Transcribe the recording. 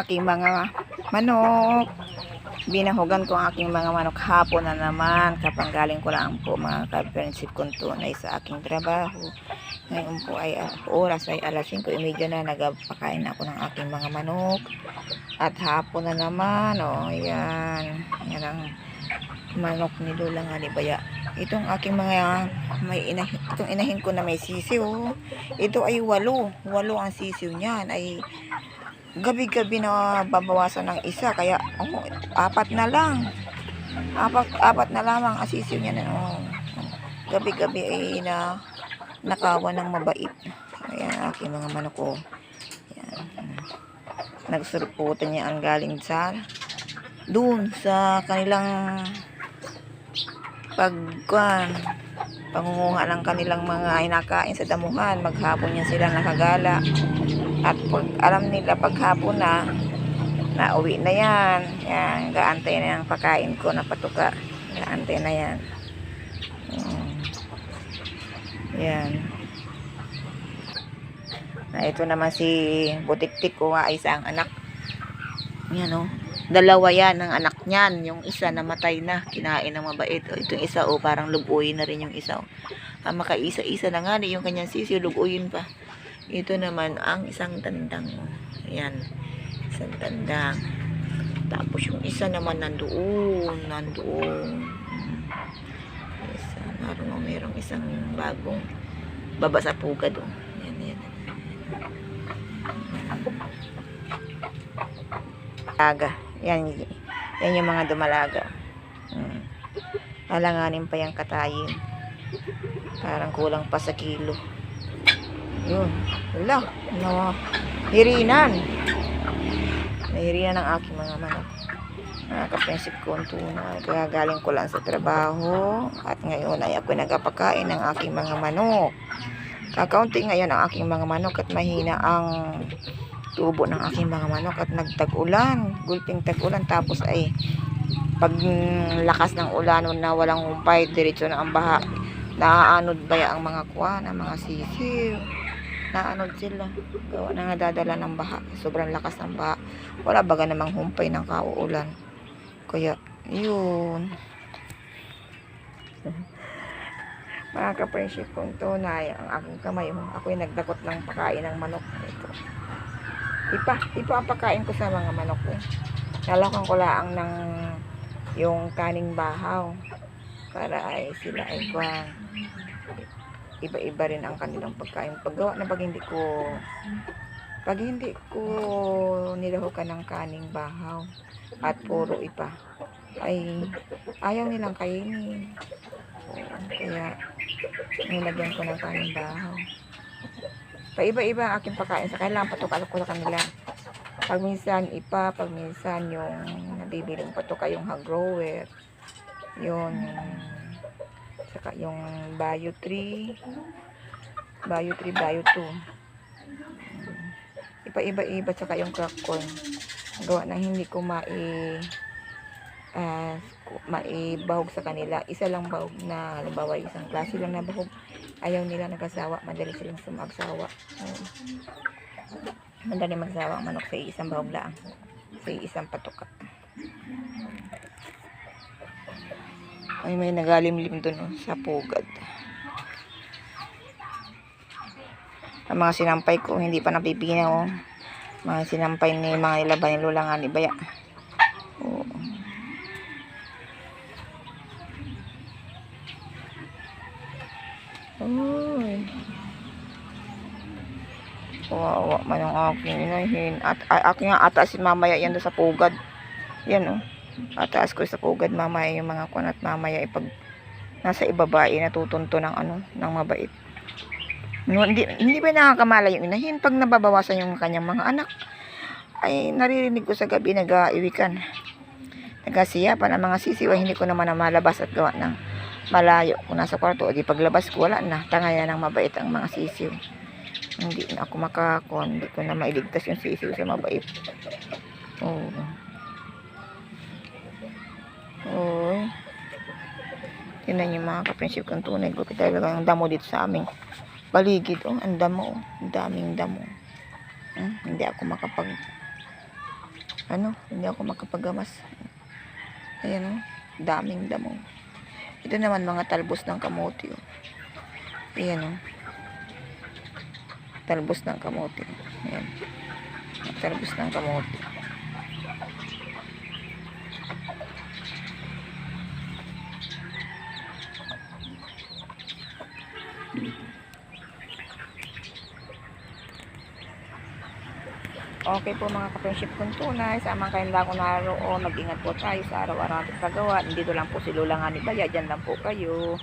aking mga manok. Binahugan ko ang aking mga manok hapon na naman. Kapanggaling ko lang po mga ka-friendship kong tunay sa aking trabaho. Ngayon po ay oras ay alas 5:30 na. Nagpakain ako ng aking mga manok. At hapon na naman. O, yan. Yan ang manok ni Lola nga ni Baya. Itong aking mga itong inahin ko na may sisiw. Ito ay 8 ang sisiw niyan. Ay gabi-gabi na babawasan ng isa, kaya 4 na lang. Apat na lamang ang sisiw niya na gabi-gabi ay nakawan ng mabait. Ayan aking mga manok ko. Ayan. Nagsurputan niya ang galing sa doon sa kanilang pangunguha ng kanilang mga inakain sa damuhan. Maghapon niya sila nakagala. At pag alam nila paghapon na uwi na yan. Yan, gaantay na yung pagkain ko na patuka. Gaantay na yan. Yan. Na ito naman si Butik-tik ko nga, isang anak. Yan o. 2 yan ang anak niyan. Yung isa namatay na. Kinain ng mabait. O, itong isa parang lubuin na rin yung isa. Makaisa-isa na nga yung kanyang sisiyo. Lubuin pa. Ito naman ang isang tandang. Ayan. Isang tandang. Tapos yung isa naman nandoon. Isa. Mayroong isang bagong baba sa pugad. Ayan. Aga. Yan yung mga dumalaga. Alanganin pa yung katayin. Parang kulang pa sa kilo. Yun. Wala. Hirinan. Nahirinan ang aking mga manok. Nakaka-friendship ko ang tuna. Kaya galing ko lang sa trabaho. At ngayon ay ako nagpapakain ng aking mga manok. Kakaunti ngayon ang aking mga manok at mahina ang tubo ng aking mga manok at nagtag-ulan. Gulping tag-ulan. Tapos ay pag lakas ng ulan na walang humpay, diretso na ang baha. Naaanod ba ang mga kuwan, ang mga sisiw? Naanod sila. Gawa na nga dadala ng baha. Sobrang lakas ng baha. Wala baga namang humpay ng kauulan. Kaya, yun. Mga ka-friendship kong tunay, ang aking kamay, ako'y nagdakot ng pagkain ng manok. Ito ang pagkain ko sa mga manok ko. Nalakan ko lang ng yung kaning bahaw. Para ay sila ay kuwan. Iba-iba rin ang kanilang pagkain. Paggawa na pag hindi ko nilahukan ng kaning bahaw at puro ipa, ay ayaw nilang kainin. Kaya nilagyan ko ng kaning bahaw. Paiba-iba ang aking pagkain. Sa kailangan patukal ko sa kanila. Pag minsan ipa, pag minsan yung nabibiling patuka, yung hog grower, yun, saka yung Bio 3, Bio 2. Iba-iba, saka yung crack corn. Gawa na hindi ko maibahog sa kanila. Isa lang bahog na, halimbawa isang klase lang na bahog. Ayaw nila nagkasawa. Madali silang sumagsawa. Madali magsawa ang manok sa isang bahog lang. Sa isang patuka. Ay, may nagalimlim dun sa pugad. Ang mga sinampay ko hindi pa napipinaw. Mga sinampay ni mga nilaban ni Lola nga ni Baya. Uy. Wawa man ang aking inahin. At aking nga ataas mamaya yan doon sa pugad. Yan ataas ko sa pugad mamaya yung mga kunat mamaya ipag nasa ibaba natutunto ng ng mabait. Hindi ba nakakamala yung inahin pag nababawasan yung kanyang mga anak? Ay naririnig ko sa gabi nag-iwikan. Nagasiyapan ang mga sisiw. Hindi ko naman na malabas at gawa ng malayo. Kung nasa kwarto, di paglabas ko wala na. Tangay na ng mabait ang mga sisiw. Hindi na ako hindi ko na mailigtas yung sisiw sa mabait. Tingnan yung mga ka-friendship kong tunay ko. Talagang damo dito sa aming paligid. Ang damo. Ang daming damo. Hindi ako Hindi ako makapagamas. Ayan, oh. Daming damo. Ito naman mga talbos ng kamote, oh. Ayan, oh. Talbos ng kamote. Ayan. Talbos ng kamote. Okay po mga ka-friendship kong tunay, sama kayong lang ko naroon, mag-ingat po tayo sa araw-araw natin kagawa. Dito lang po si Lola nga ni Baya, dyan lang po kayo.